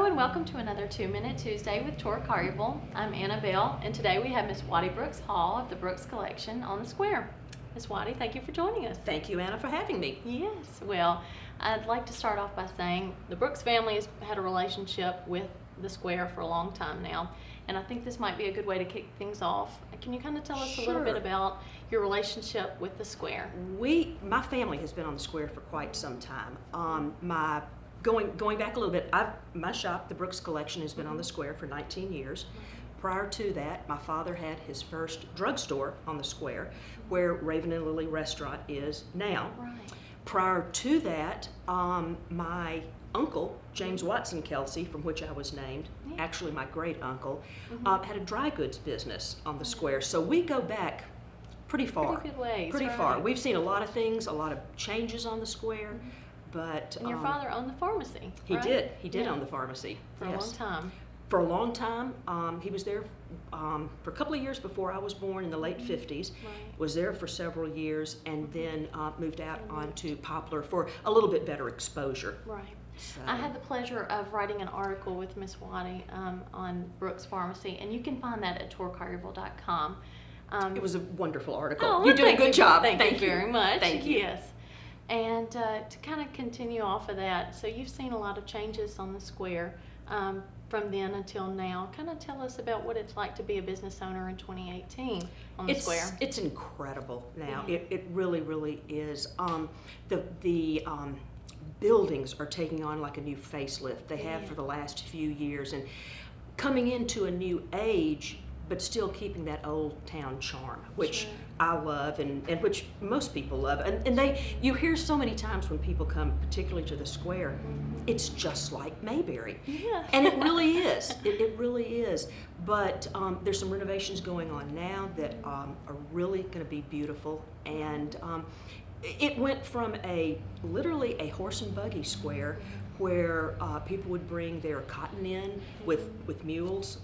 and welcome to another 2-Minute Tuesday with Tour Collierville. I'm Annabelle, and today we have Miss Watty Brooks Hall of the Brooks Collection on the Square. Miss Watty, thank you for joining us. Thank you, Anna, for having me. Yes, well, I'd like to start off by saying the Brooks family has had a relationship with the Square for a long time now, and I think this might be a good way to kick things off. Can you kind of tell us a little bit about your relationship with the Square? My family has been on the Square for quite some time. Going back a little bit, my shop, the Brooks Collection, has been on the Square for 19 years. Prior to that, my father had his first drugstore on the Square, where Raven and Lily Restaurant is now. Right. Prior to that, my uncle, James Watson Kelsey, from which I was named, actually my great uncle, had a dry goods business on the Square. So we go back pretty far. Pretty good ways. Pretty right. far. We've seen a lot of things, a lot of changes on the Square. But And your father owned the pharmacy, He right? did. He did Yeah. own the pharmacy. For a long time. For a long time. He was there for a couple of years before I was born in the late 50s. Right. Was there for several years and then moved out onto Poplar for a little bit better exposure. Right. So, I had the pleasure of writing an article with Miss Watty on Brooks Pharmacy, and you can find that at tourcollierville.com. it was a wonderful article. Oh, well, You did a good job. Thank you very much. Thank you. Yes. And to kind of continue off of that, so you've seen a lot of changes on the Square from then until now. Kind of tell us about what it's like to be a business owner in 2018 on the Square. It's incredible now. Yeah. It really, really is. The buildings are taking on like a new facelift. They have for the last few years, and coming into a new age, but still keeping that old town charm, which Sure. I love and which most people love. And you hear so many times when people come, particularly to the Square, it's just like Mayberry. Yeah. And it really is. It really is. But there's some renovations going on now that are really going to be beautiful. And it went from literally a horse and buggy square where people would bring their cotton in with mules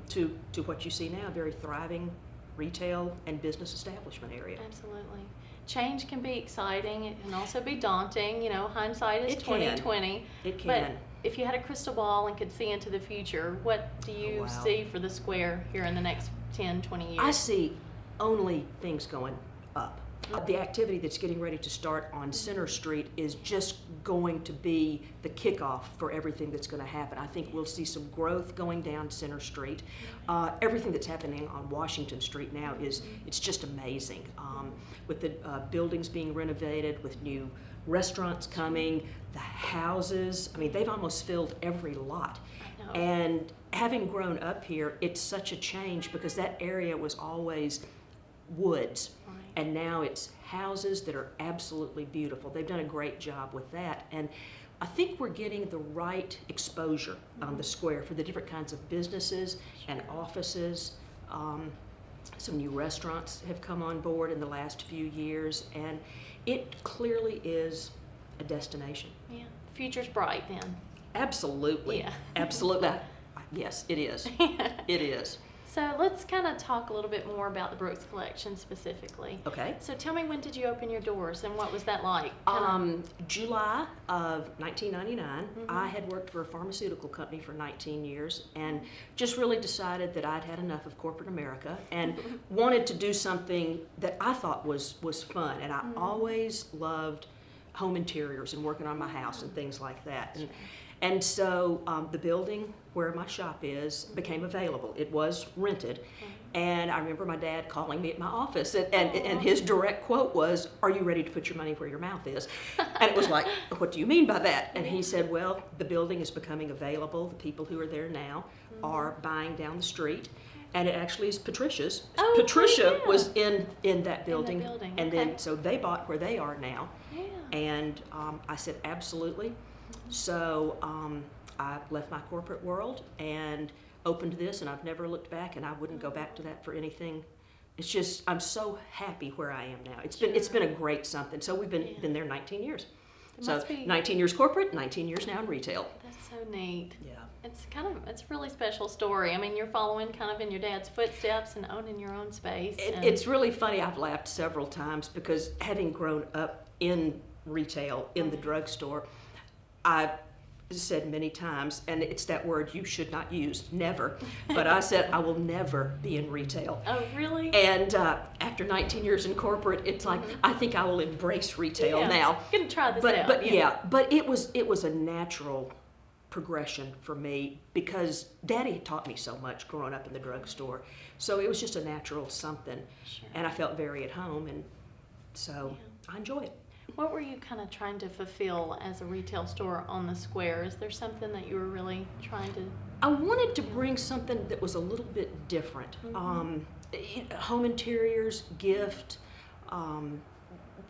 to what you see now, a very thriving retail and business establishment area. Absolutely. Change can be exciting. It can also be daunting. You know, hindsight is It can. 20/20. It can. But if you had a crystal ball and could see into the future, what do you Wow. see for the Square here in the next 10, 20 years? I see only things going up. The activity that's getting ready to start on Center Street is just going to be the kickoff for everything that's going to happen. I think we'll see some growth going down Center Street. Everything that's happening on Washington Street now it's just amazing. With the buildings being renovated, with new restaurants coming, the houses, I mean, they've almost filled every lot. I know. And having grown up here, it's such a change because that area was always woods. Right. And now it's houses that are absolutely beautiful. They've done a great job with that. And I think we're getting the right exposure on the Square for the different kinds of businesses and offices. Some new restaurants have come on board in the last few years, and it clearly is a destination. Yeah. The future's bright then. Absolutely. Yeah. Absolutely. Yes, it is. It is. So let's kind of talk a little bit more about the Brooks Collection specifically. Okay. So tell me, when did you open your doors and what was that like? July of 1999. I had worked for a pharmaceutical company for 19 years and just really decided that I'd had enough of corporate America and wanted to do something that I thought was fun. And I always loved home interiors and working on my house and things like that. And so the building where my shop is became available. It was rented. And I remember my dad calling me at my office, and his direct quote was, "Are you ready to put your money where your mouth is?" And it was like, "What do you mean by that?" And he said, "Well, the building is becoming available. The people who are there now are buying down the street." And it actually is Patricia's. Oh, Patricia yeah. was in that building. building, And okay. then, so they bought where they are now. Yeah. And I said, absolutely. So I left my corporate world and opened this, and I've never looked back, and I wouldn't go back to that for anything. It's just, I'm so happy where I am now. It's been a great something. So we've been there 19 years. It So must be- 19 years corporate, 19 years now in retail. That's so neat. Yeah. It's a really special story. I mean, you're following kind of in your dad's footsteps and owning your own space. and- It's really funny. I've laughed several times because having grown up in retail, in the drugstore, I said many times, and it's that word you should not use, never, but I said I will never be in retail. Oh, really? And after 19 years in corporate, it's like, I think I will embrace retail now. I'm gonna try this But out. but it was a natural progression for me because Daddy had taught me so much growing up in the drugstore. So it was just a natural something. Sure. And I felt very at home, and so I enjoy it. What were you kind of trying to fulfill as a retail store on the square? Is there something that you were really trying to? I wanted to bring something that was a little bit different. Home interiors, gift,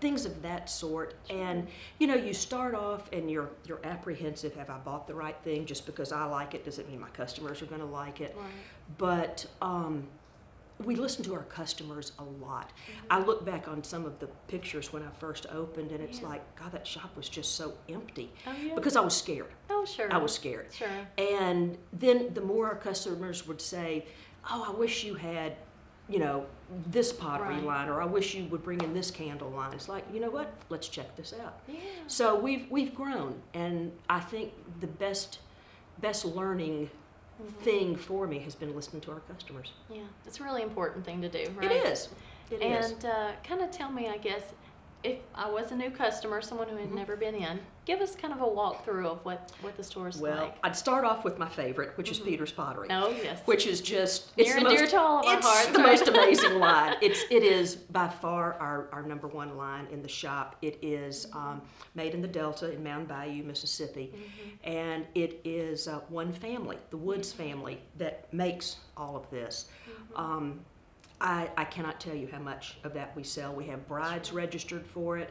things of that sort. And you start off and you're apprehensive. Have I bought the right thing? Just because I like it doesn't mean my customers are going to like it. Right. But we listen to our customers a lot. I look back on some of the pictures when I first opened, and it's like, God, that shop was just so empty. Oh, yeah. Because I was scared. Oh, sure. I was scared. Sure. And then the more our customers would say, oh, I wish you had, this pottery Right. line, or I wish you would bring in this candle line. It's like, you know what? Let's check this out. Yeah. So we've grown, and I think the best learning thing for me has been listening to our customers. Yeah, it's a really important thing to do, right? It is. It is. And kind of tell me, I guess, if I was a new customer, someone who had never been in, give us kind of a walkthrough of what the store's Well, like. I'd start off with my favorite, which is Peter's Pottery. Oh, yes. Which is just Near and dear to all of our it's hearts, the right? most amazing line. It is by far our number one line in the shop. It is made in the Delta in Mound Bayou, Mississippi, and it is one family, the Woods family, that makes all of this. I cannot tell you how much of that we sell. We have brides registered for it.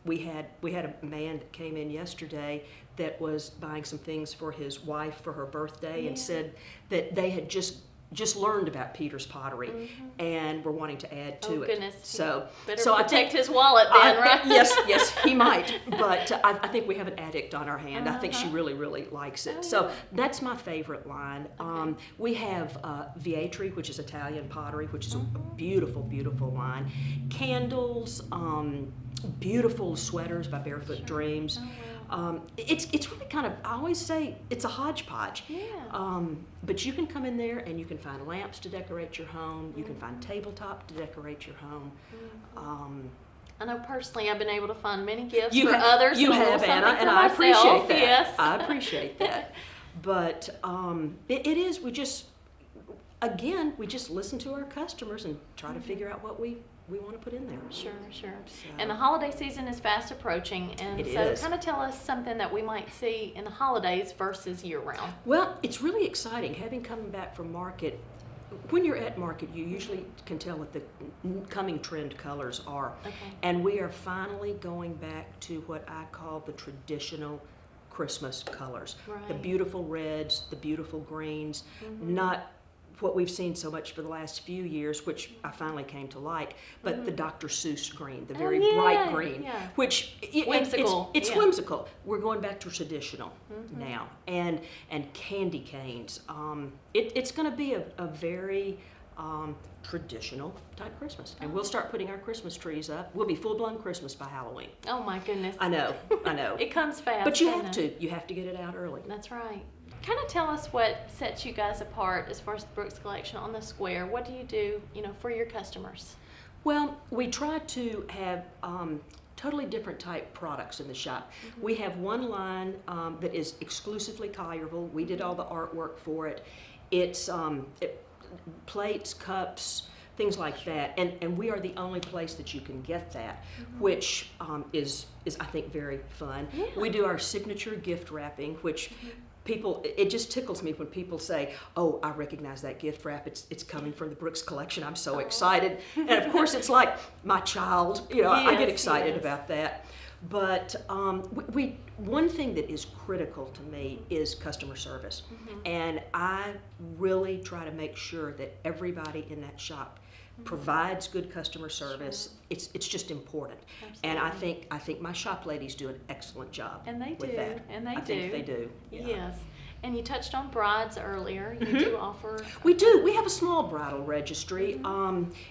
We had a man that came in yesterday that was buying some things for his wife for her birthday and said that they had just learned about Peter's Pottery and were wanting to add to it. Goodness. So Better I protect think his wallet then, right? yes, he might. But I think we have an addict on our hand. I think she really likes it. Oh, So yeah. that's my favorite line. We have Vietri, which is Italian pottery, which is a beautiful line. Candles, beautiful sweaters by Barefoot Dreams. Oh, wow. It's really kind of, I always say it's a hodgepodge. Yeah. But you can come in there and you can find lamps to decorate your home. You can find tabletop to decorate your home. I know personally I've been able to find many gifts You for others. You and a little have, Anna, something and for I myself, appreciate that. Yes. I appreciate that. But it is, we just listen to our customers and try to figure out what we want to put in there. Sure. So- And the holiday season is fast approaching, and It so is. kind of tell us something that we might see in the holidays versus year-round. Well, it's really exciting having come back from market. When you're at market, you usually can tell what the coming trend colors are. Okay. And we are finally going back to what I call the traditional Christmas colors. The Right. beautiful reds, the beautiful greens, not what we've seen so much for the last few years, which I finally came to like, but the Dr. Seuss green, the very bright green, yeah. which Whimsical, it's yeah. whimsical. We're going back to traditional now, and candy canes. It's going to be a very traditional type Christmas, and we'll start putting our Christmas trees up. We'll be full-blown Christmas by Halloween. Oh my goodness. I know. It comes fast. But you doesn't have it? to. You have to get it out early. That's right. Kind of tell us what sets you guys apart as far as the Brooks collection on the square. What do you do, for your customers? Well, we try to have totally different type products in the shop. We have one line that is exclusively Collierville. We did all the artwork for it. It's plates, cups, things like that, and we are the only place that you can get that, which is I think very fun. Yeah. We do our signature gift wrapping, which people, it just tickles me when people say, oh, I recognize that gift wrap, it's coming from the Brooks collection, I'm so excited. And of course it's like my child, I get excited about that. But one thing that is critical to me is customer service. And I really try to make sure that everybody in that shop provides good customer service. It's just important. And I think my shop ladies do an excellent job. And they with do. that. And they I do. think they do. Yeah. Yes. And you touched on brides earlier. You do offer. We do. We have a small bridal registry.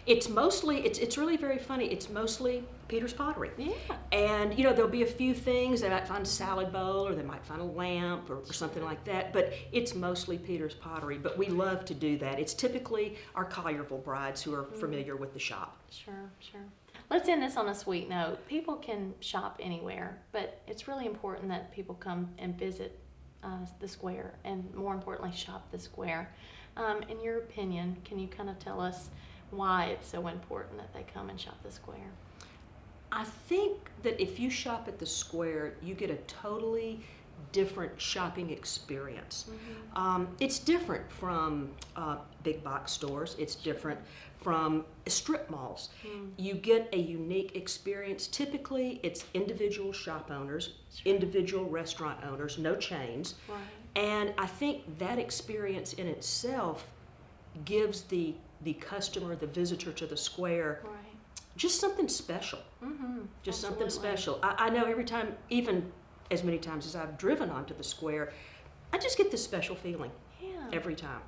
It's mostly, it's really very funny. It's mostly Peter's Pottery. Yeah. And, you know, there'll be a few things. They might find a salad bowl, or they might find a lamp, or something like that. But it's mostly Peter's Pottery. But we love to do that. It's typically our Collierville brides who are familiar with the shop. Sure, sure. Let's end this on a sweet note. People can shop anywhere, but it's really important that people come and visit the square, and more importantly, shop the square. In your opinion, can you kind of tell us why it's so important that they come and shop the square? I think that if you shop at the square, you get a totally different shopping experience. It's different from big box stores. It's different from strip malls. You get a unique experience. Typically, it's individual shop owners, individual restaurant owners, no chains. Right. And I think that experience in itself gives the customer, the visitor to the square, Right. just something special. Just something special. I know every time, even as many times as I've driven onto the square, I just get this special feeling Yeah. every time.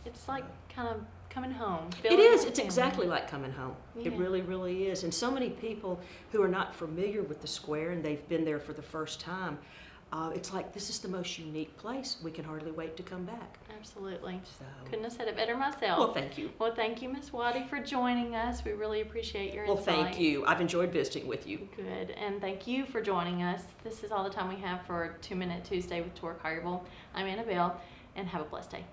It's like kind of coming home. It is. It's exactly like coming home. It Yeah. really, really is. And so many people who are not familiar with the square and they've been there for the first time, it's like, this is the most unique place. We can hardly wait to come back. Absolutely. So, Couldn't have said it better myself. well, thank you. Well, thank you, Miss Watty, for joining us. We really appreciate your Well, insight. thank you. I've enjoyed visiting with you. Good. And thank you for joining us. This is all the time we have for 2 Minute Tuesday with Tour Collierville. I'm Annabelle, and have a blessed day.